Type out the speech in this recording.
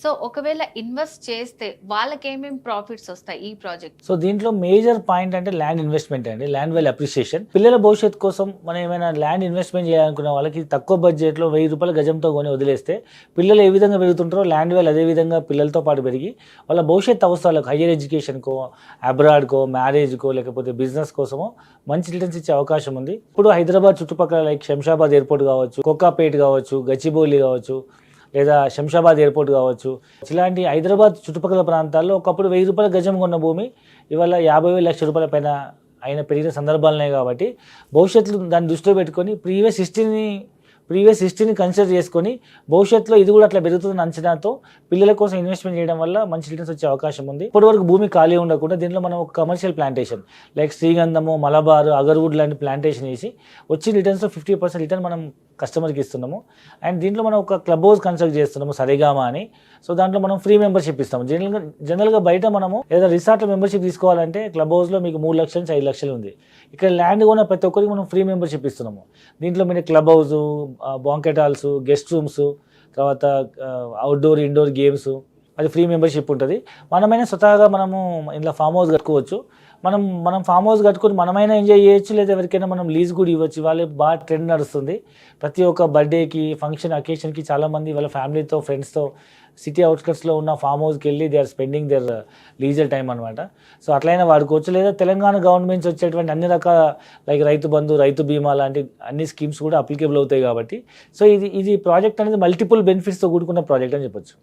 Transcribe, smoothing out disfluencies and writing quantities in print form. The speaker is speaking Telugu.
సో ఒకవేళ ఇన్వెస్ట్ చేస్తే వాళ్ళకేమేమి ప్రాఫిట్స్ వస్తాయి ఈ ప్రాజెక్ట్? సో దీంట్లో మేజర్ పాయింట్ అంటే ల్యాండ్ ఇన్వెస్ట్మెంట్ అండి, ల్యాండ్ వాల్యూ అప్రిషియేషన్. పిల్లల భవిష్యత్తు కోసం మనం ఏమైనా ల్యాండ్ ఇన్వెస్ట్మెంట్ చేయాలనుకున్న వాళ్ళకి తక్కువ బడ్జెట్లో 1000 రూపాయల గజంతో కొని వదిలేస్తే పిల్లలు ఏ విధంగా పెరుగుతుంటారో ల్యాండ్ వాల్యూ అదే విధంగా పిల్లలతో పాటు పెరిగి వాళ్ళ భవిష్యత్తు అవసరాలకు హయ్యర్ ఎడ్యుకేషన్కో, అబ్రాడ్కో, మ్యారేజ్కో, లేకపోతే బిజినెస్ కోసమో మంచి రిటర్న్స్ ఇచ్చే అవకాశం ఉంది. ఇప్పుడు హైదరాబాద్ చుట్టుపక్కల లైక్ శంషాబాద్ ఎయిర్పోర్ట్ కావచ్చు, కోకాపేట్ కావచ్చు, గచ్చిబౌలి కావచ్చు, లేదా శంషాబాద్ ఎయిర్పోర్ట్ కావచ్చు, ఇలాంటి హైదరాబాద్ చుట్టుపక్కల ప్రాంతాల్లో ఒకప్పుడు 1000 రూపాయల గజం కొన్న భూమి ఇవాళ 50,000 లక్షల రూపాయల పైన అయిన పెరిగిన సందర్భాలున్నాయి. కాబట్టి భవిష్యత్తులో దాన్ని దృష్టిలో పెట్టుకొని ప్రీవియస్ హిస్టరీని కన్సిడర్ చేసుకొని భవిష్యత్తులో ఇది కూడా అట్లా పెరుగుతుందని అంచనాతో పిల్లల కోసం ఇన్వెస్ట్మెంట్ చేయడం వల్ల మంచి రిటర్న్స్ వచ్చే అవకాశం ఉంది. ఇప్పటివరకు భూమి ఖాళీ ఉండకుండా దీంట్లో మనం ఒక కమర్షియల్ ప్లాంటేషన్ లైక్ శ్రీగంధము, మలబార్, అగర్వుడ్ లాంటి ప్లాంటేషన్ చేసి వచ్చి రిటర్న్స్లో 50% రిటర్న్ మనం కస్టమర్కి ఇస్తున్నాము. అండ్ దీంట్లో మనం ఒక క్లబ్ హౌస్ కన్స్ట్రక్ట్ చేస్తున్నాము, సరిగామా అని. సో దాంట్లో మనం ఫ్రీ మెంబర్షిప్ ఇస్తాము. జనరల్గా బయట మనము ఏదైనా రిసార్ట్లో మెంబర్షిప్ తీసుకోవాలంటే క్లబ్ హౌస్లో మీకు 3 లక్షల నుంచి 5 లక్షలు ఉంది. ఇక్కడ ల్యాండ్ కొన్న ప్రతి ఒక్కరికి మనం ఫ్రీ మెంబర్షిప్ ఇస్తున్నాము. దీంట్లో మీరు club house, banquet halls, guest rooms, తర్వాత అవుట్డోర్ ఇండోర్ గేమ్స్, అది ఫ్రీ మెంబర్షిప్ ఉంటుంది. మనమైనా స్వతహాగా మనము ఇంట్లో ఫామ్ హౌస్ కట్టుకోవచ్చు. మనం ఫామ్ హౌస్ కట్టుకొని మనమైనా ఎంజాయ్ చేయొచ్చు, లేదా ఎవరికైనా మనం లీజ్ కూడా ఇవ్వచ్చు. వాళ్ళే బాగా ట్రెండ్ నడుస్తుంది. ప్రతి ఒక్క బర్త్డేకి, ఫంక్షన్, అకేషన్కి చాలామంది వాళ్ళ ఫ్యామిలీతో, ఫ్రెండ్స్తో సిటీ అవుట్స్కట్స్లో ఉన్న ఫామ్ హౌస్కి వెళ్ళి they are spending their leisure time అనమాట. సో అట్లయినా వాడుకోవచ్చు. లేదా తెలంగాణ గవర్నమెంట్స్ వచ్చేటువంటి అన్ని రకాల లైక్ రైతు బంధు, రైతు బీమా లాంటి అన్ని స్కీమ్స్ కూడా అప్లికేబుల్ అవుతాయి. కాబట్టి సో ఇది ప్రాజెక్ట్ అనేది మల్టిపుల్ బెనిఫిట్స్తో కూడుకున్న ప్రాజెక్ట్ అని చెప్పొచ్చు.